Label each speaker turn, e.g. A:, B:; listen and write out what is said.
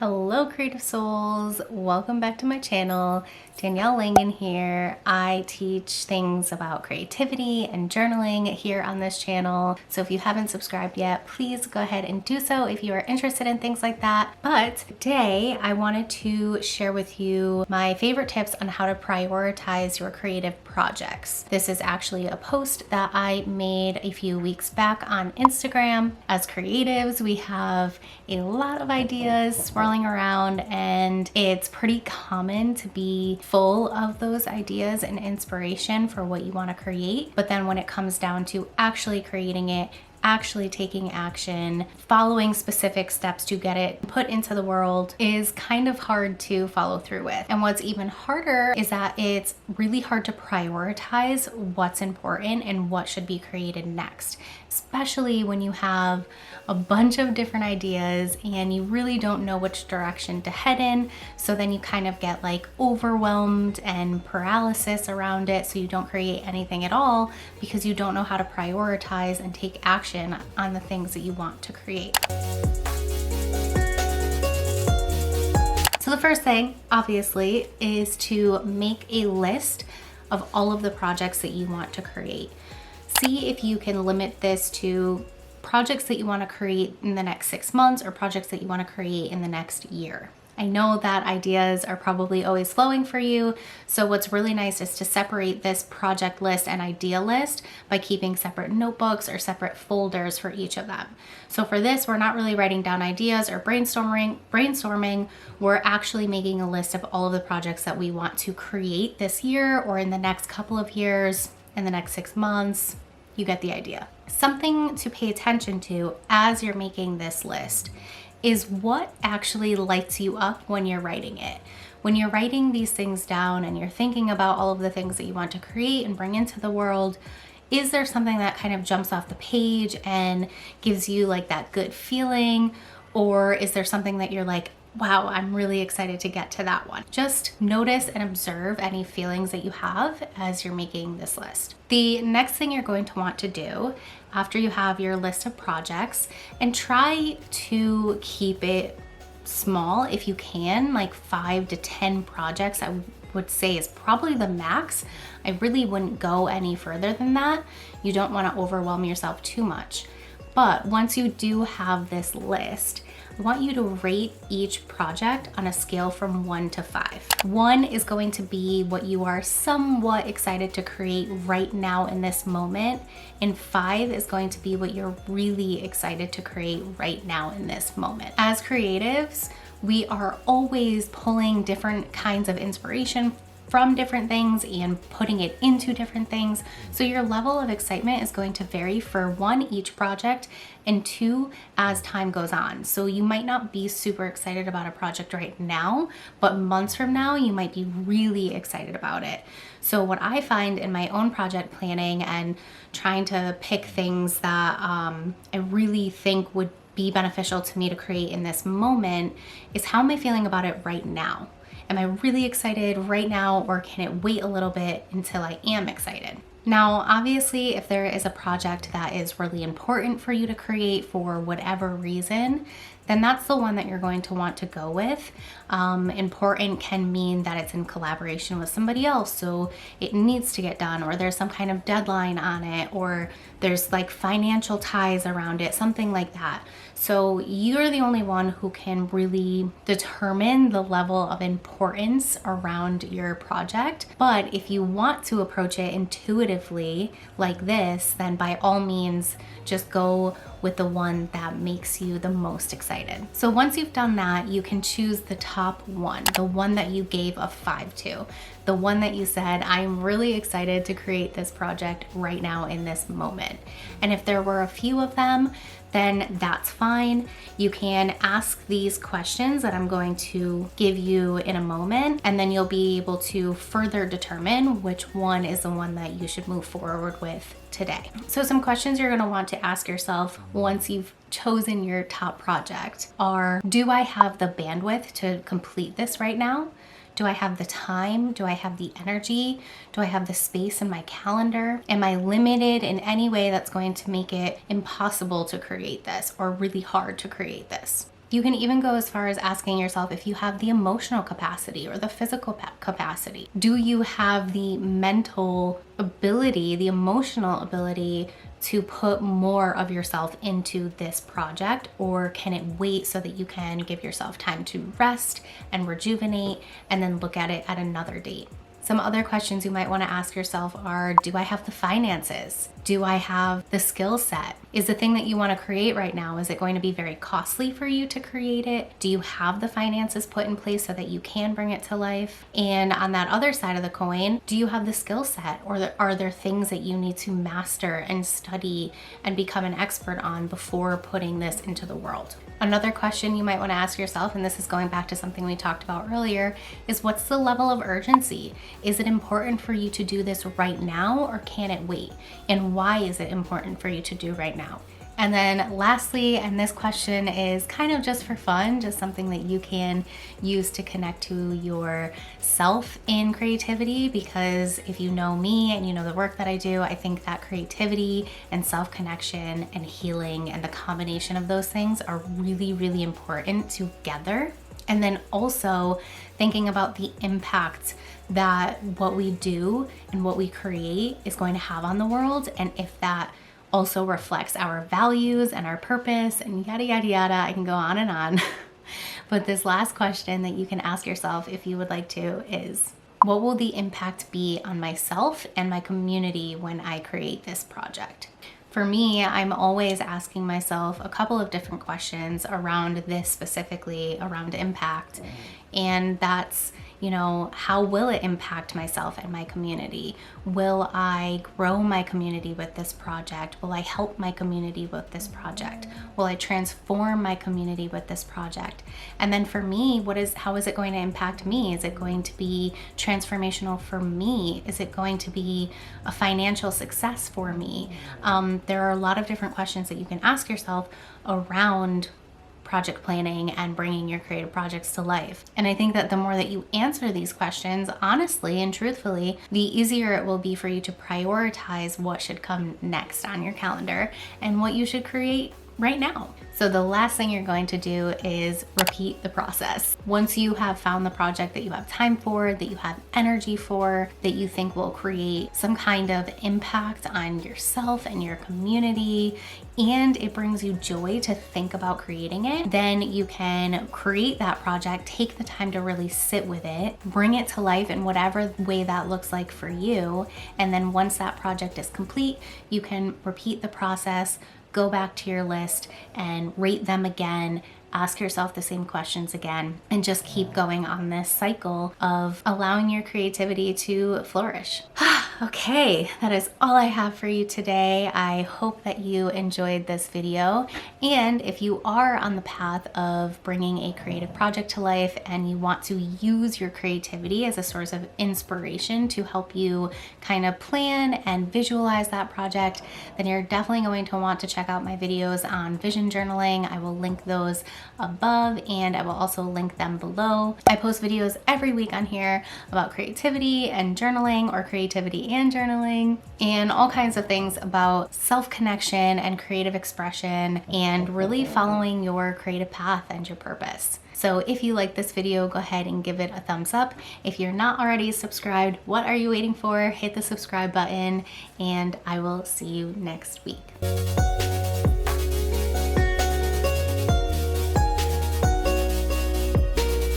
A: Hello creative souls, welcome back to my channel. Danielle Langin here. I teach things about creativity and journaling here on this channel. So if you haven't subscribed yet, please go ahead and do so if you are interested in things like that. But today I wanted to share with you my favorite tips on how to prioritize your creative projects. This is actually a post that I made a few weeks back on Instagram. As creatives, we have a lot of ideas swirling around, and it's pretty common to be full of those ideas and inspiration for what you want to create. But then when it comes down to actually creating it, actually taking action, following specific steps to get it put into the world is kind of hard to follow through with. And what's even harder is that it's really hard to prioritize what's important and what should be created next, especially when you have a bunch of different ideas and you really don't know which direction to head in. So then you kind of get like overwhelmed and paralysis around it. So you don't create anything at all because you don't know how to prioritize and take action on the things that you want to create. So the first thing, obviously, is to make a list of all of the projects that you want to create. See if you can limit this to projects that you want to create in the next 6 months or projects that you want to create in the next year. I know that ideas are probably always flowing for you, so what's really nice is to separate this project list and idea list by keeping separate notebooks or separate folders for each of them. So for this, we're not really writing down ideas or brainstorming. We're actually making a list of all of the projects that we want to create this year or in the next couple of years, in the next 6 months. You get the idea. Something to pay attention to as you're making this list is what actually lights you up when you're writing it. When you're writing these things down and you're thinking about all of the things that you want to create and bring into the world, is there something that kind of jumps off the page and gives you like that good feeling? Or is there something that you're like, wow, I'm really excited to get to that one? Just notice and observe any feelings that you have as you're making this list. The next thing you're going to want to do after you have your list of projects, and try to keep it small if you can, like 5 to 10 projects I would say is probably the max. I really wouldn't go any further than that. You don't want to overwhelm yourself too much. But once you do have this list, I want you to rate each project on a scale from 1 to 5. 1 is going to be what you are somewhat excited to create right now in this moment, and 5 is going to be what you're really excited to create right now in this moment. As creatives, we are always pulling different kinds of inspiration from different things and putting it into different things. So your level of excitement is going to vary for 1, each project, and 2, as time goes on. So you might not be super excited about a project right now, but months from now, you might be really excited about it. So what I find in my own project planning and trying to pick things that I really think would be beneficial to me to create in this moment is, how am I feeling about it right now? Am I really excited right now, or can it wait a little bit until I am excited? Now, obviously, if there is a project that is really important for you to create for whatever reason, then that's the one that you're going to want to go with. Important can mean that it's in collaboration with somebody else, so it needs to get done, or there's some kind of deadline on it, or there's like financial ties around it, something like that. So you're the only one who can really determine the level of importance around your project. But if you want to approach it intuitively like this, then by all means, just go with the one that makes you the most excited. So once you've done that, you can choose the top one, the one that you gave a 5 to, the one that you said, I'm really excited to create this project right now in this moment. And if there were a few of them, then that's fine. You can ask these questions that I'm going to give you in a moment, and then you'll be able to further determine which one is the one that you should move forward with today. So some questions you're going to want to ask yourself once you've chosen your top project are, do I have the bandwidth to complete this right now? Do I have the time? Do I have the energy? Do I have the space in my calendar? Am I limited in any way that's going to make it impossible to create this or really hard to create this? You can even go as far as asking yourself if you have the emotional capacity or the physical capacity. Do you have the mental ability, the emotional ability to put more of yourself into this project, or can it wait so that you can give yourself time to rest and rejuvenate and then look at it at another date? Some other questions you might want to ask yourself are, do I have the finances? Do I have the skill set? Is the thing that you want to create right now, is it going to be very costly for you to create it? Do you have the finances put in place so that you can bring it to life? And on that other side of the coin, do you have the skill set, or are there things that you need to master and study and become an expert on before putting this into the world? Another question you might want to ask yourself, and this is going back to something we talked about earlier, is what's the level of urgency? Is it important for you to do this right now, or can it wait? And why is it important for you to do right now? And then lastly, and this question is kind of just for fun, just something that you can use to connect to yourself in creativity, because if you know me and you know the work that I do, I think that creativity and self-connection and healing and the combination of those things are really, really important together. And then also thinking about the impact that what we do and what we create is going to have on the world, and if that also reflects our values and our purpose and yada, yada, yada. I can go on and on. But this last question that you can ask yourself if you would like to is, what will the impact be on myself and my community when I create this project? For me, I'm always asking myself a couple of different questions around this, specifically around impact. And that's, how will it impact myself and my community? Will I grow my community with this project? Will I help my community with this project? Will I transform my community with this project? And then for me, how is it going to impact me? Is it going to be transformational for me? Is it going to be a financial success for me? There are a lot of different questions that you can ask yourself around project planning and bringing your creative projects to life. And I think that the more that you answer these questions honestly and truthfully, the easier it will be for you to prioritize what should come next on your calendar and what you should create right now. So the last thing you're going to do is repeat the process. Once you have found the project that you have time for, that you have energy for, that you think will create some kind of impact on yourself and your community, and it brings you joy to think about creating it, then you can create that project, take the time to really sit with it, bring it to life in whatever way that looks like for you. And then once that project is complete, you can repeat the process, go back to your list and rate them again, ask yourself the same questions again, and just keep going on this cycle of allowing your creativity to flourish. Okay, that is all I have for you today. I hope that you enjoyed this video. And if you are on the path of bringing a creative project to life and you want to use your creativity as a source of inspiration to help you kind of plan and visualize that project, then you're definitely going to want to check out my videos on vision journaling. I will link those above, and I will also link them below. I post videos every week on here about creativity and journaling, or creativity and journaling, and all kinds of things about self-connection and creative expression and really following your creative path and your purpose. So if you like this video, go ahead and give it a thumbs up. If you're not already subscribed, what are you waiting for? Hit the subscribe button, and I will see you next week.